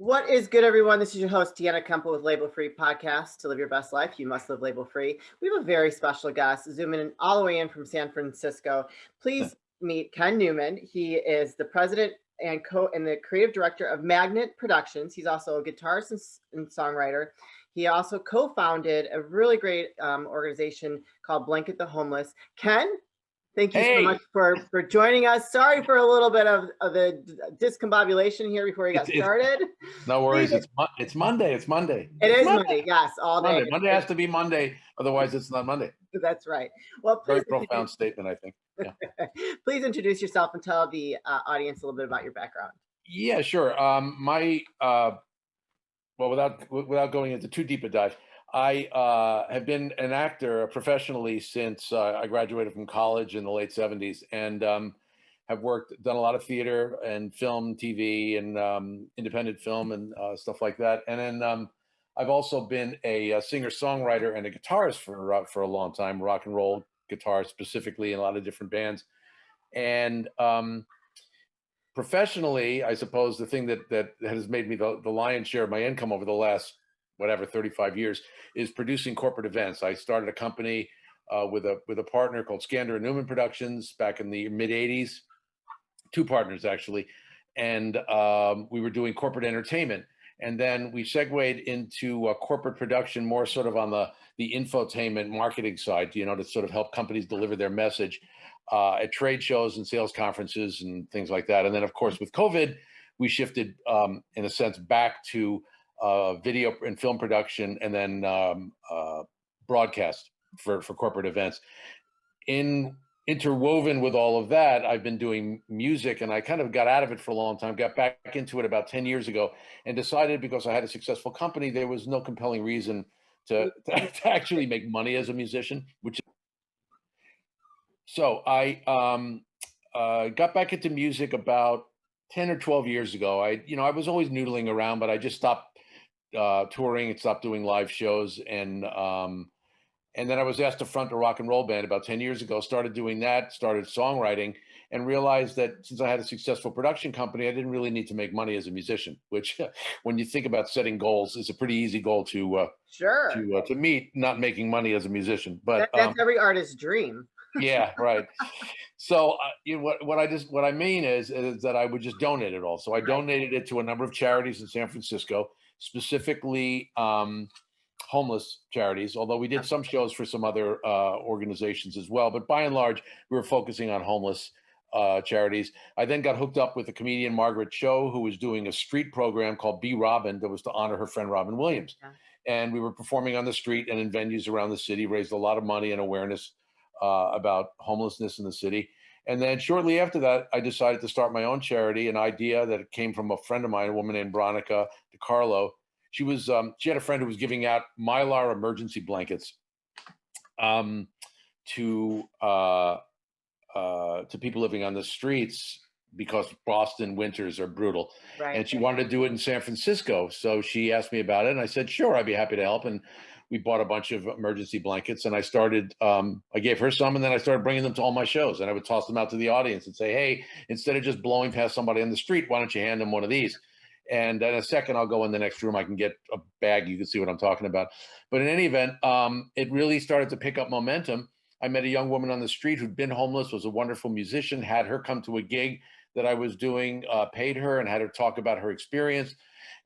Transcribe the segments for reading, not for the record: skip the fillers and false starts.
What is good, everyone? This is your host, Deanna Kemple with Label Free Podcast. To live your best life, you must live label free. We have a very special guest zooming in all the way in from San Francisco. Please meet Ken Newman. He is the president and the creative director of Magnet Productions. He's also a guitarist and songwriter. He also co-founded a really great organization called Blanket the Homeless. Ken, thank you so much for joining us. Sorry for a little bit of the discombobulation here before we got started. No worries. It's Monday. It's Monday. It is Monday. Yes, all day. Monday has to be Monday. Otherwise, it's not Monday. That's right. Well, very profound statement, I think. Yeah. Please introduce yourself and tell the audience a little bit about your background. Yeah, sure. Well, without going into too deep a dive, I have been an actor professionally since I graduated from college in the late 70s, and have done a lot of theater and film, TV, and independent film and stuff like that. And then I've also been a singer-songwriter and a guitarist for a long time, rock and roll guitar specifically in a lot of different bands. And professionally, I suppose the thing that has made me the lion's share of my income over the last 35 years is producing corporate events. I started a company with a partner called Ken Newman Productions back in the mid 80s, two partners actually, and we were doing corporate entertainment. And then we segued into corporate production, more sort of on the infotainment marketing side, to sort of help companies deliver their message at trade shows and sales conferences and things like that. And then, of course, with COVID, we shifted, in a sense, back to video and film production, and then broadcast for corporate events. Interwoven with all of that, I've been doing music, and I kind of got out of it for a long time, got back into it about 10 years ago, and decided because I had a successful company, there was no compelling reason to actually make money as a musician. So I got back into music about 10 or 12 years ago. I was always noodling around, but I just stopped touring and stopped doing live shows. And then I was asked to front a rock and roll band about 10 years ago, started doing that, started songwriting, and realized that since I had a successful production company, I didn't really need to make money as a musician, which when you think about setting goals, is a pretty easy goal to meet, not making money as a musician. But that's every artist's dream. Yeah, right. So what I mean is that I would just donate it all. So I donated it to a number of charities in San Francisco, specifically homeless charities, although we did some shows for some other organizations as well. But by and large, we were focusing on homeless charities. I then got hooked up with the comedian Margaret Cho, who was doing a street program called Be Robin that was to honor her friend Robin Williams. Yeah. And we were performing on the street and in venues around the city, raised a lot of money and awareness about homelessness in the city. And then shortly after that, I decided to start my own charity, an idea that came from a friend of mine, a woman named Veronica DiCarlo. She had a friend who was giving out Mylar emergency blankets to people living on the streets because Boston winters are brutal. Right. And she wanted to do it in San Francisco. So she asked me about it, and I said, sure, I'd be happy to help. And we bought a bunch of emergency blankets, and I started, I gave her some, and then I started bringing them to all my shows, and I would toss them out to the audience and say, hey, instead of just blowing past somebody on the street, why don't you hand them one of these? And in a second, I'll go in the next room. I can get a bag. You can see what I'm talking about. But in any event, it really started to pick up momentum. I met a young woman on the street who'd been homeless, was a wonderful musician, had her come to a gig that I was doing, paid her, and had her talk about her experience.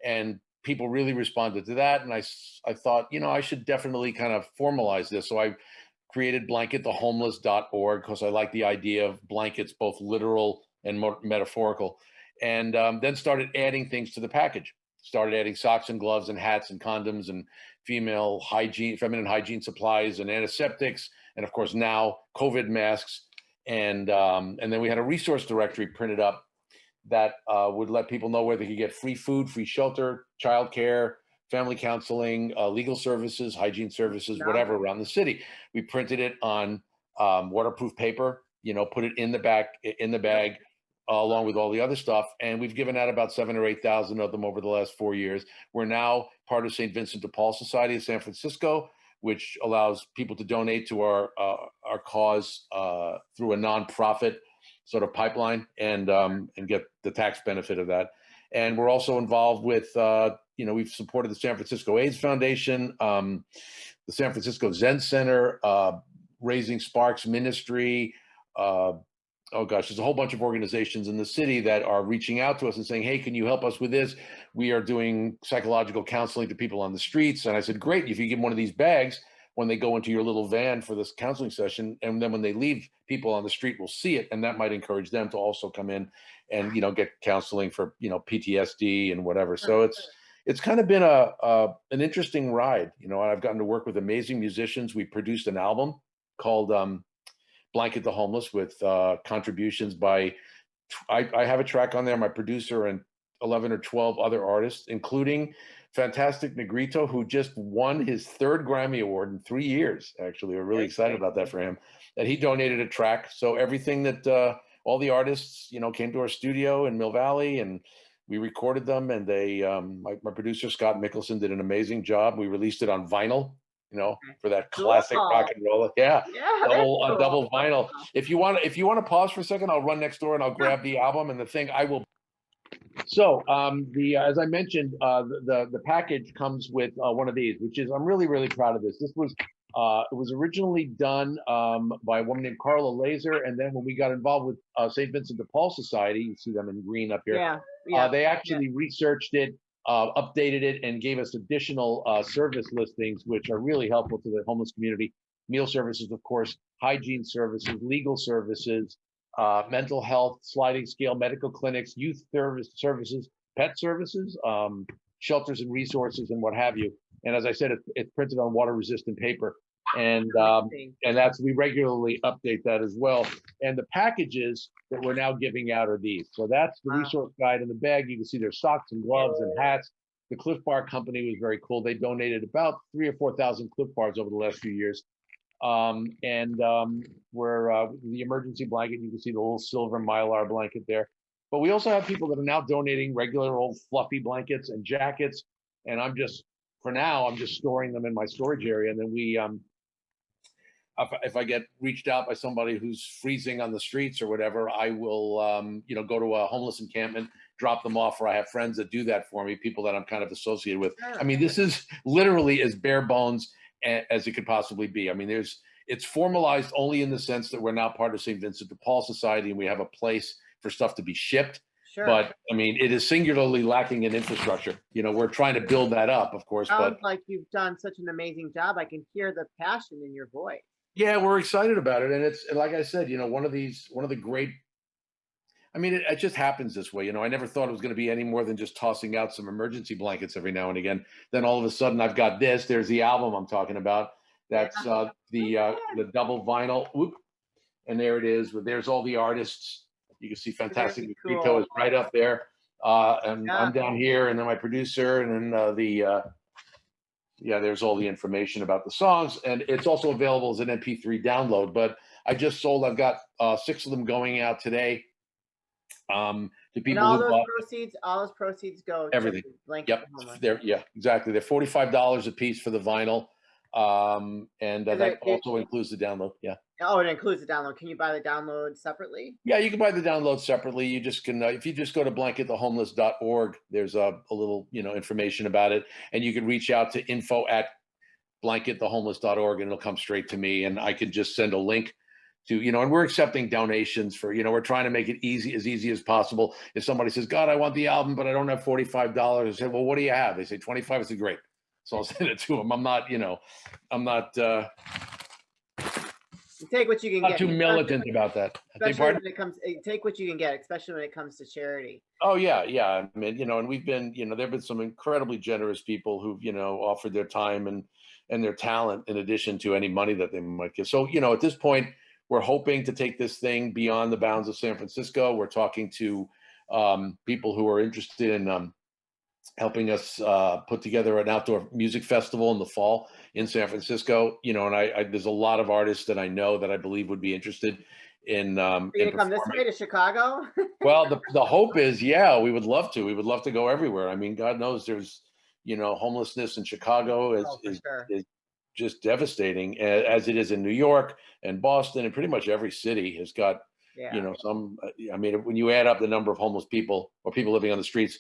And people really responded to that. And I thought, I should definitely kind of formalize this. So I created blanketthehomeless.org because I like the idea of blankets, both literal and metaphorical. And then started adding things to the package. Started adding socks and gloves and hats and condoms and feminine hygiene supplies and antiseptics. And of course now COVID masks. And then we had a resource directory printed up that would let people know where they could get free food, free shelter, childcare, family counseling, legal services, hygiene services, whatever around the city. We printed it on waterproof paper, put it in the bag, along with all the other stuff. And we've given out about 7,000 or 8,000 of them over the last 4 years. We're now part of St. Vincent de Paul Society of San Francisco, which allows people to donate to our cause through a nonprofit sort of pipeline and get the tax benefit of that. And we're also involved with, we've supported the San Francisco AIDS Foundation, the San Francisco Zen Center, Raising Sparks Ministry. Oh gosh, there's a whole bunch of organizations in the city that are reaching out to us and saying, hey, can you help us with this? We are doing psychological counseling to people on the streets. And I said, great, if you give them one of these bags when they go into your little van for this counseling session, and then when they leave, people on the street will see it, and that might encourage them to also come in and get counseling for PTSD and whatever. So it's kind of been an interesting ride. I've gotten to work with amazing musicians. We produced an album called Blanket the Homeless with contributions by, I have a track on there, my producer, and 11 or 12 other artists, including Fantastic Negrito, who just won his 3rd Grammy Award in 3 years. Actually, we're really excited about that for him. And he donated a track. So everything that all the artists, came to our studio in Mill Valley, and we recorded them. And they, my producer Scott Mickelson did an amazing job. We released it on vinyl. For that classic rock and roll. Yeah, double vinyl. If you want to pause for a second, I'll run next door and I'll grab the album and the thing. I will. So as I mentioned, the package comes with one of these, which is, I'm really, really proud of this. This was it was originally done by a woman named Carla Laser, and then when we got involved with St. Vincent de Paul Society, you see them in green up here. They actually researched it, updated it, and gave us additional service listings, which are really helpful to the homeless community. Meal services, of course, hygiene services, legal services, mental health, sliding scale, medical clinics, youth services, pet services, shelters and resources, and what have you. And as I said, it's printed on water-resistant paper, and we regularly update that as well. And the packages that we're now giving out are these. So that's the resource guide in the bag. You can see there's socks and gloves and hats. The Cliff Bar Company was very cool. They donated about 3,000 or 4,000 Cliff Bars over the last few years. We're the emergency blanket. You can see the little silver Mylar blanket there. But we also have people that are now donating regular old fluffy blankets and jackets. And for now, I'm just storing them in my storage area. And then we, if I get reached out by somebody who's freezing on the streets or whatever, I will, go to a homeless encampment, drop them off, or I have friends that do that for me, people that I'm kind of associated with. I mean, this is literally as bare bones as it could possibly be. I mean, it's formalized only in the sense that we're now part of St. Vincent de Paul Society, and we have a place for stuff to be shipped. Sure. But I mean, it is singularly lacking in infrastructure. We're trying to build that up, of course. Sounds like you've done such an amazing job. I can hear the passion in your voice. Yeah, we're excited about it, and it's like I said, one of the great. I mean, it just happens this way. I never thought it was going to be any more than just tossing out some emergency blankets every now and again. Then all of a sudden, I've got this. There's the album I'm talking about. That's the double vinyl. Whoop, and there it is. There's all the artists. You can see Fantastic Negrito is right up there, and I'm down here, and then my producer, and then there's all the information about the songs, and it's also available as an MP3 download. But I've got 6 of them going out today. To people, and all those proceeds go everything. To Blanket Exactly. They're $45 a piece for the vinyl, and that also includes the download. Yeah. Oh, it includes the download. Can you buy the download separately? Yeah, you can buy the download separately. You just can, if you just go to blanketthehomeless.org, there's a little, information about it, and you can reach out to info@blanketthehomeless.org, and it'll come straight to me, and I can just send a link to, and we're accepting donations for, we're trying to make it as easy as possible. If somebody says, God, I want the album, but I don't have $45, I say, well, what do you have? They say 25. I say, great. So I'll send it to them. I'm not, you take what you can get. Too militant about that. Especially when it comes, take what you can get, especially when it comes to charity. Oh yeah. I mean, and we've been, there've been some incredibly generous people who've, offered their time and their talent in addition to any money that they might give. So, at this point, we're hoping to take this thing beyond the bounds of San Francisco. We're talking to people who are interested in helping us put together an outdoor music festival in the fall in San Francisco. And there's a lot of artists that I know that I believe would be interested in. Are you gonna come this way to Chicago? Well, the hope is, we would love to. We would love to go everywhere. I mean, God knows there's, homelessness in Chicago is just devastating, as it is in New York and Boston, and pretty much every city has got, some. I mean, when you add up the number of homeless people or people living on the streets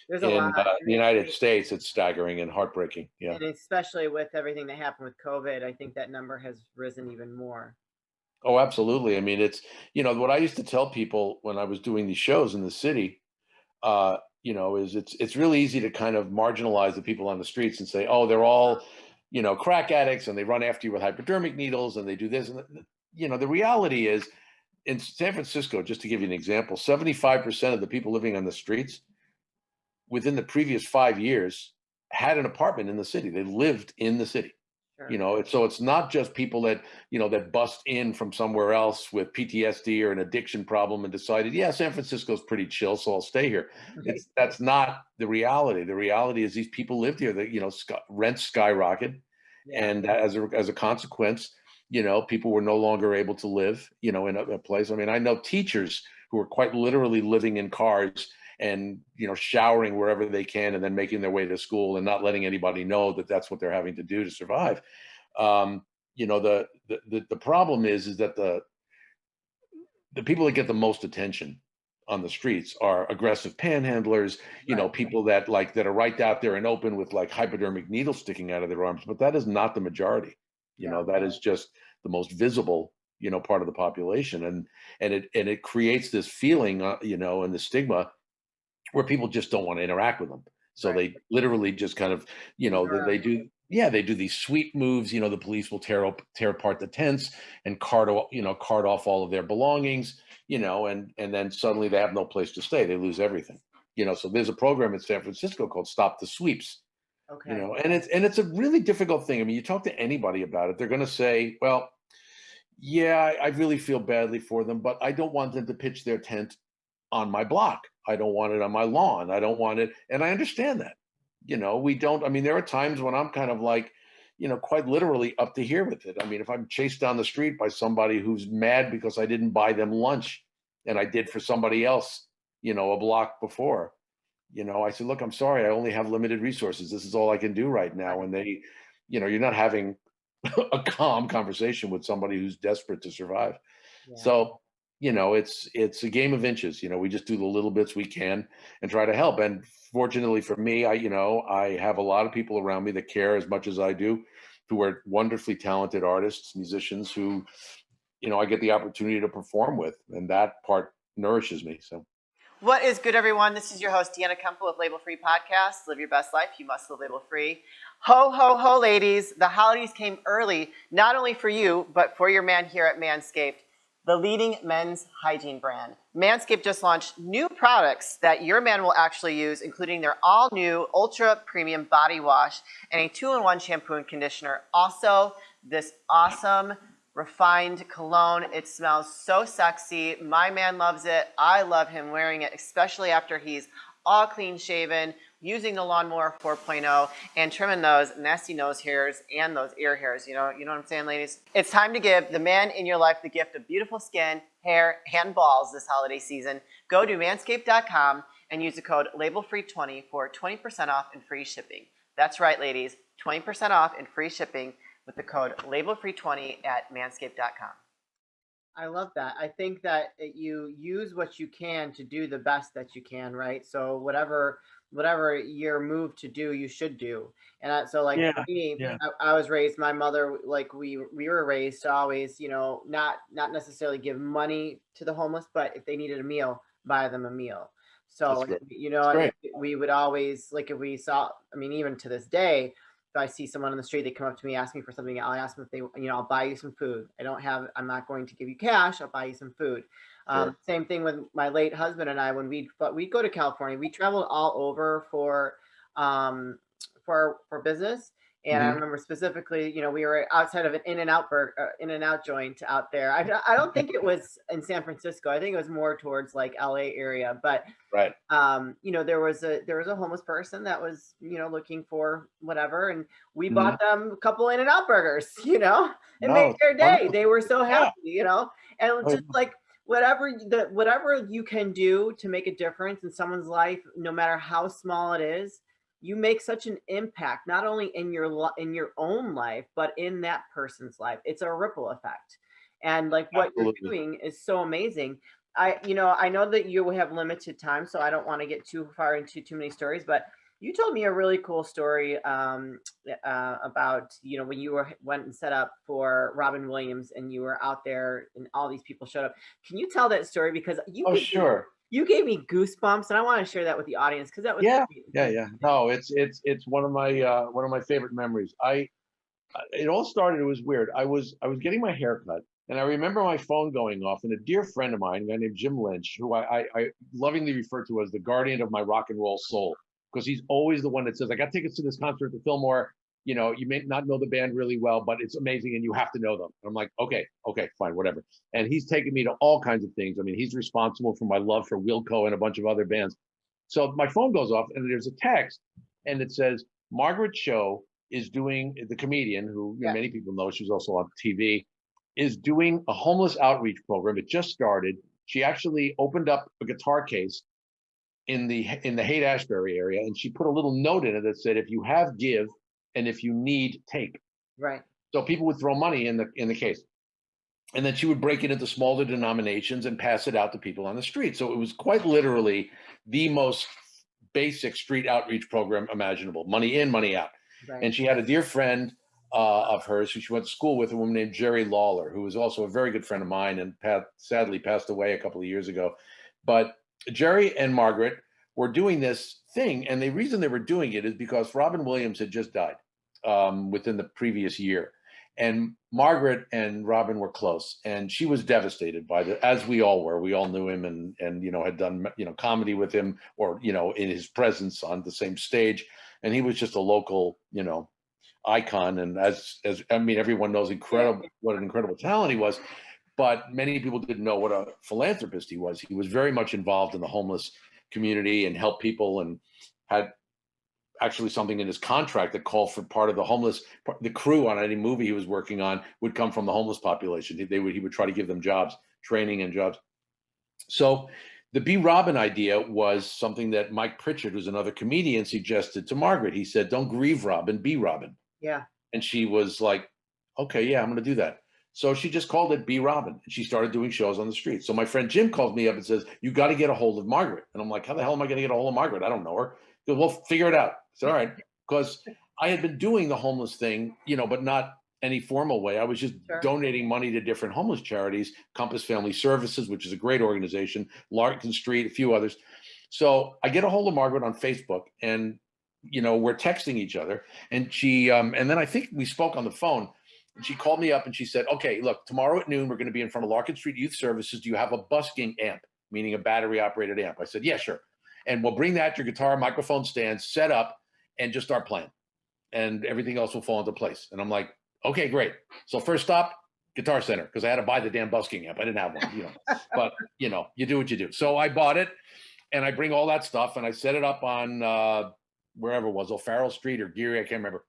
There's a lot, In the United States, it's staggering and heartbreaking. Yeah. and especially with everything that happened with COVID, I think that number has risen even more. Oh, absolutely. I mean, it's what I used to tell people when I was doing these shows in the city. Is it's really easy to kind of marginalize the people on the streets and say, oh, they're all crack addicts and they run after you with hypodermic needles and they do this and the reality is in San Francisco, just to give you an example, 75% of the people living on the streets within the previous 5 years had an apartment in the city. They lived in the city. Sure. So it's not just people that that bust in from somewhere else with PTSD or an addiction problem and decided, yeah, San Francisco's pretty chill, so I'll stay here. Right. That's not the reality. The reality is these people lived here. That rents skyrocketed, Yeah. and as a consequence, people were no longer able to live, in a place. I mean, I know teachers who are quite literally living in cars and showering wherever they can and then making their way to school and not letting anybody know that that's what they're having to do to survive. um, the problem is that the people that get the most attention on the streets are aggressive panhandlers, Right. people that are right out there and open with like hypodermic needles sticking out of their arms, but that is not the majority. Yeah. That is just the most visible part of the population, and it creates this feeling, and the stigma where people just don't want to interact with them. So Right. they literally just kind of, Ignore 'em. they do these sweep moves. The police will tear apart the tents and cart off all of their belongings, and then suddenly they have no place to stay. They lose everything. So there's a program in San Francisco called Stop the Sweeps, Okay. and it's a really difficult thing. I mean, you talk to anybody about it, they're going to say, well, yeah, I really feel badly for them, but I don't want them to pitch their tent on my block. I don't want it on my lawn. I don't want it. And I understand that. We don't, I mean, there are times when I'm kind of like, quite literally up to here with it. I mean, if I'm chased down the street by somebody who's mad because I didn't buy them lunch and I did for somebody else, a block before, I said, look, I'm sorry. I only have limited resources. This is all I can do right now. Right. And you're not having a calm conversation with somebody who's desperate to survive. Yeah. So, it's a game of inches. We just do the little bits we can and try to help. And fortunately for me, I have a lot of people around me that care as much as I do, who are wonderfully talented artists, musicians who, I get the opportunity to perform with, and that part nourishes me. So What is good, everyone? This is your host, Deanna Kemple with Label Free Podcast. Live your best life. You must live label free. Ho, ho, ho, ladies. The holidays came early, not only for you, but for your man here at Manscaped, the leading men's hygiene brand. Manscaped just launched new products that your man will actually use, including their all-new ultra premium body wash and a 2-in-1 shampoo and conditioner. Also, this awesome refined cologne. It smells so sexy. My man loves it. I love him wearing it, especially after he's all clean shaven, using the lawnmower 4.0 and trimming those nasty nose hairs and those ear hairs. You know what I'm saying, ladies? It's time to give the man in your life the gift of beautiful skin, hair, and balls this holiday season. Go to manscaped.com and use the code LABELFREE20 for 20% off and free shipping. That's right, ladies, 20% off and free shipping with the code LABELFREE20 at manscaped.com. I love that. I think that you use what you can to do the best that you can, right? So whatever you're moved to do, you should do. And so like for me, yeah. I was raised, my mother, like we were raised to always, not necessarily give money to the homeless, but if they needed a meal, buy them a meal. So That's great. That's like, great. we would always, like, if we saw, I mean, even to this day, if I see someone on the street, they come up to me, ask me for something, I'll ask them if they, I'll buy you some food. I'm not going to give you cash. I'll buy you some food. Sure. Same thing with my late husband and I, when we'd go to California, we traveled all over um, for business. And I Mhm. remember specifically, we were outside of an In-N-Out joint out there. I don't think it was in San Francisco. I think it was more towards like LA area, but Right. there was a homeless person that was, looking for whatever, and we Mhm. bought them a couple In-N-Out burgers, it No, made it's their day. wonderful. They were so Yeah. happy, and Oh, just like whatever you can do to make a difference in someone's life, no matter how small it is, you make such an impact, not only in in your own life, but in that person's life. It's a ripple effect. And like what you're absolutely. doing is so amazing. I know that you have limited time, so I don't want to get too far into too many stories, but you told me a really cool story about, when you went and set up for Robin Williams and you were out there and all these people showed up. Can you tell that story? Because Oh, sure. you gave me goosebumps, and I want to share that with the audience because that was Yeah, yeah, pretty yeah. No, it's one of my favorite memories. It all started, it was weird. I was getting my hair cut, and I remember my phone going off, and a dear friend of mine, a guy named Jim Lynch, who I lovingly refer to as the guardian of my rock and roll soul, because he's always the one that says, I got tickets to this concert at the Fillmore. You may not know the band really well, but it's amazing and you have to know them. And I'm like, okay, okay, fine, whatever. And he's taken me to all kinds of things. I mean, he's responsible for my love for Wilco and a bunch of other bands. So my phone goes off and there's a text and it says, Margaret Cho is doing, the comedian who Yeah. many people know, she's also on TV, is doing a homeless outreach program. It just started. She actually opened up a guitar case in the Haight-Ashbury area, and she put a little note in it that said, "If you have, give, and if you need, take." right. So people would throw money in the case, and then she would break it into smaller denominations and pass it out to people on the street. So it was quite literally the most basic street outreach program imaginable: money in, money out. Right. And she had a dear friend of hers who she went to school with, a woman named Jerry Lawler, who was also a very good friend of mine and sadly passed away a couple of years ago. But Jerry and Margaret were doing this thing, and the reason they were doing it is because Robin Williams had just died within the previous year, and Margaret and Robin were close, and she was devastated by the, as we all were. We all knew him, and had done comedy with him, or in his presence on the same stage, and he was just a local icon. And as I mean, everyone knows what an incredible talent he was, but many people didn't know what a philanthropist he was. He was very much involved in the homeless community and helped people, and had actually something in his contract that called for part of the crew on any movie he was working on would come from the homeless population. He would try to give them jobs, training and jobs. So the Be Robin idea was something that Mike Pritchard, who's another comedian, suggested to Margaret. He said, "Don't grieve Robin, be Robin." Yeah. And she was like, "Okay, yeah, I'm going to do that." So she just called it Be Robin, and she started doing shows on the street. So my friend Jim calls me up and says, "You got to get a hold of Margaret." And I'm like, "How the hell am I going to get a hold of Margaret? I don't know her." He goes, "Well, figure it out." I said, "All right," because I had been doing the homeless thing, but not any formal way. I was just donating money to different homeless charities, Compass Family Services, which is a great organization, Larkin Street, a few others. So I get a hold of Margaret on Facebook, and we're texting each other, and she and then I think we spoke on the phone, and she called me up and she said, "Okay, look, tomorrow at noon we're going to be in front of Larkin Street Youth Services. Do you have a busking amp, meaning a battery operated amp?" I said, "Yeah, sure." "And we'll bring that, your guitar, microphone stand, set up, and just start playing, and everything else will fall into place." And I'm like, "Okay, great." So first stop, Guitar Center, because I had to buy the damn busking amp. I didn't have one, but you do what you do. So I bought it, and I bring all that stuff, and I set it up on wherever it was, O'Farrell Street or Geary, I can't remember,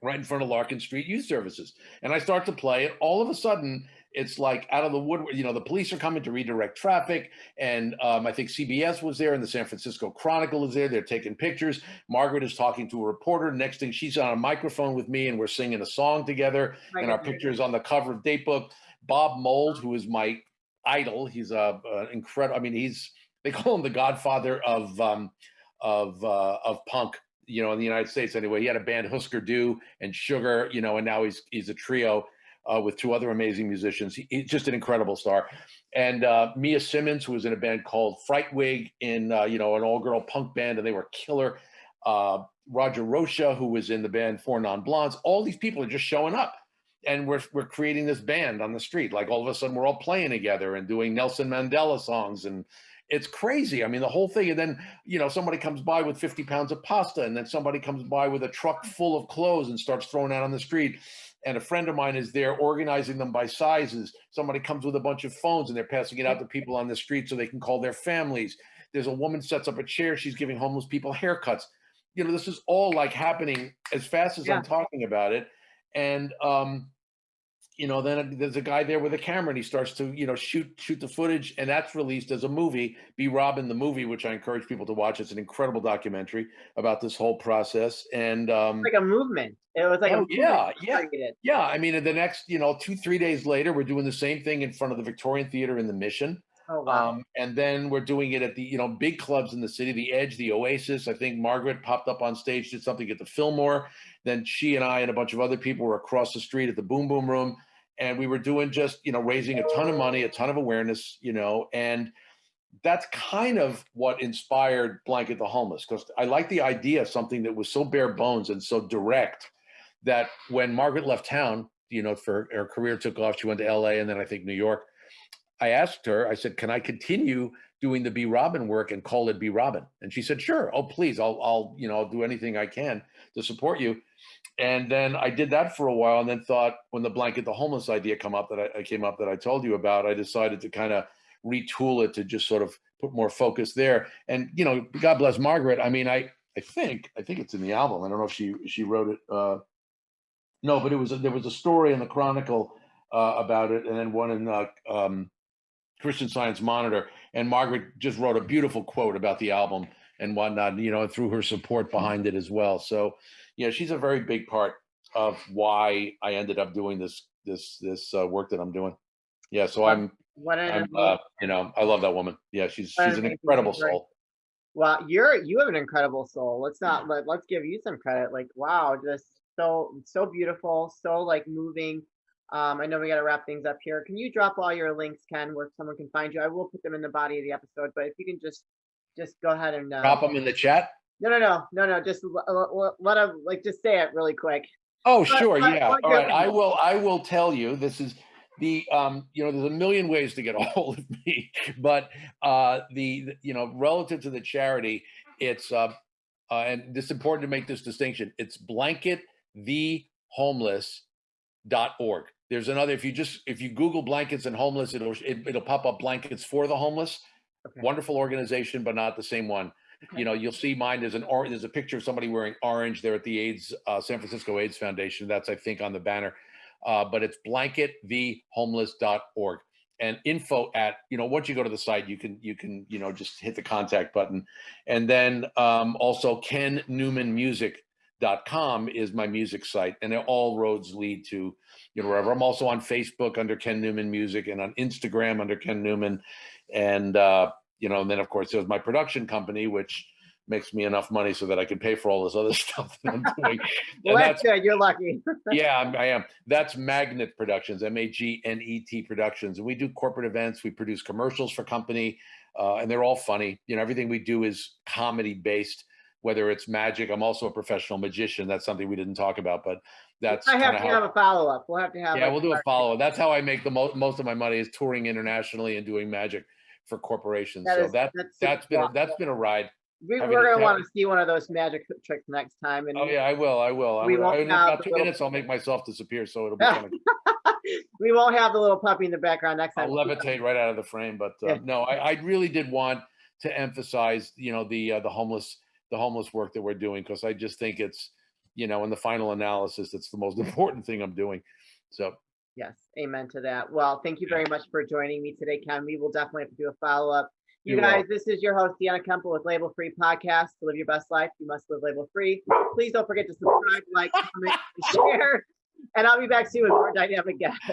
right in front of Larkin Street Youth Services. And I start to play it. All of a sudden, it's like out of the woodwork. The police are coming to redirect traffic, and I think CBS was there, and the San Francisco Chronicle is there. They're taking pictures. Margaret is talking to a reporter. Next thing, she's on a microphone with me, and we're singing a song together. And our picture is on the cover of Datebook. Bob Mould, who is my idol, he's a incredible. I mean, they call him the Godfather of punk, in the United States anyway. He had a band, Husker Du and Sugar, and now he's a trio with two other amazing musicians. He's just an incredible star. And Mia Simmons, who was in a band called Frightwig, in an all-girl punk band, and they were killer. Roger Rocha, who was in the band Four Non Blondes. All these people are just showing up, and we're creating this band on the street. Like all of a sudden, we're all playing together and doing Nelson Mandela songs, and it's crazy. I mean, the whole thing. And then, somebody comes by with 50 pounds of pasta, and then somebody comes by with a truck full of clothes and starts throwing out on the street. And a friend of mine is there organizing them by sizes. Somebody comes with a bunch of phones, and they're passing it out to people on the street so they can call their families. There's a woman sets up a chair. She's giving homeless people haircuts. This is all like happening as fast as I'm talking about it. And, then there's a guy there with a camera, and he starts to, shoot the footage, and that's released as a movie, Be Robin the movie, which I encourage people to watch. It's an incredible documentary about this whole process. And like a movement. It was like a movement created. yeah. I mean, the next, 2-3 days later, we're doing the same thing in front of the Victorian Theater in the Mission. Oh, wow. And then we're doing it at the, big clubs in the city, the Edge, the Oasis. I think Margaret popped up on stage, did something at the Fillmore. Then she and I and a bunch of other people were across the street at the Boom Boom Room. And we were doing just, raising a ton of money, a ton of awareness, and that's kind of what inspired Blanket the Homeless, because I like the idea of something that was so bare bones and so direct that when Margaret left town, for her career took off, she went to LA and then I think New York. I asked her, I said, can I continue doing the Be Robin work and call it Be Robin? And she said, sure. Oh, please. I'll do anything I can to support you. And then I did that for a while, and then thought, when the Blanket the Homeless idea came up that I told you about, I decided to kind of retool it to just sort of put more focus there. And God bless Margaret. I mean, I think it's in the album. I don't know if she wrote it. No, but there was a story in the Chronicle about it, and then one in Christian Science Monitor. And Margaret just wrote a beautiful quote about the album and whatnot, and threw her support behind it as well. So, she's a very big part of why I ended up doing this work that I'm doing. Yeah, so I love that woman. Yeah, she's an incredible soul. Well, you have an incredible soul. Let's give you some credit. Like, wow, just so beautiful, so like moving. I know we got to wrap things up here. Can you drop all your links, Ken, where someone can find you? I will put them in the body of the episode, but if you can just go ahead and drop them in the chat. No. Just let them just say it really quick. Oh, sure, yeah. All right, I will tell you. This is the there's a million ways to get a hold of me, but relative to the charity, it's and it's important to make this distinction. It's blanketthehomeless.org. There's another, if you Google blankets and homeless, it'll pop up Blankets for the Homeless. Okay. Wonderful organization, but not the same one. Okay. You'll see mine. There's a picture of somebody wearing orange there at the AIDS, San Francisco AIDS Foundation. That's, I think, on the banner. But it's blanketthehomeless.org. And info at, once you go to the site, you can just hit the contact button. And then also KenNewmanMusic.com is my music site, and all roads lead to wherever. I'm also on Facebook under Ken Newman Music, and on Instagram under Ken Newman, and and then of course there's my production company, which makes me enough money so that I can pay for all this other stuff that I'm doing. Well, that's good. You're lucky. Yeah, I am. That's Magnet Productions, MAGNET Productions, and we do corporate events. We produce commercials for company, and they're all funny. Everything we do is comedy based. Whether it's magic, I'm also a professional magician. That's something we didn't talk about, but that's I have to have a follow-up. We'll have to have. Yeah, we'll do a follow-up. That's how I make the most of my money, is touring internationally and doing magic for corporations. That's been a ride. We're going to want to see one of those magic tricks next time. And oh yeah, I will. In about 2 minutes, I'll make myself disappear, so it'll be kind of. We won't have the little puppy in the background next time. I'll levitate right out of the frame, but no, I really did want to emphasize, the homeless work that we're doing, because I just think it's, in the final analysis, it's the most important thing I'm doing. So yes, amen to that. Well, thank you very much for joining me today, Ken. We will definitely have to do a follow-up. You guys, this is your host, Deanna Kemple with Label Free Podcast. To live your best life, you must live label free. Please don't forget to subscribe, like, comment, and share. And I'll be back soon with more dynamic guests.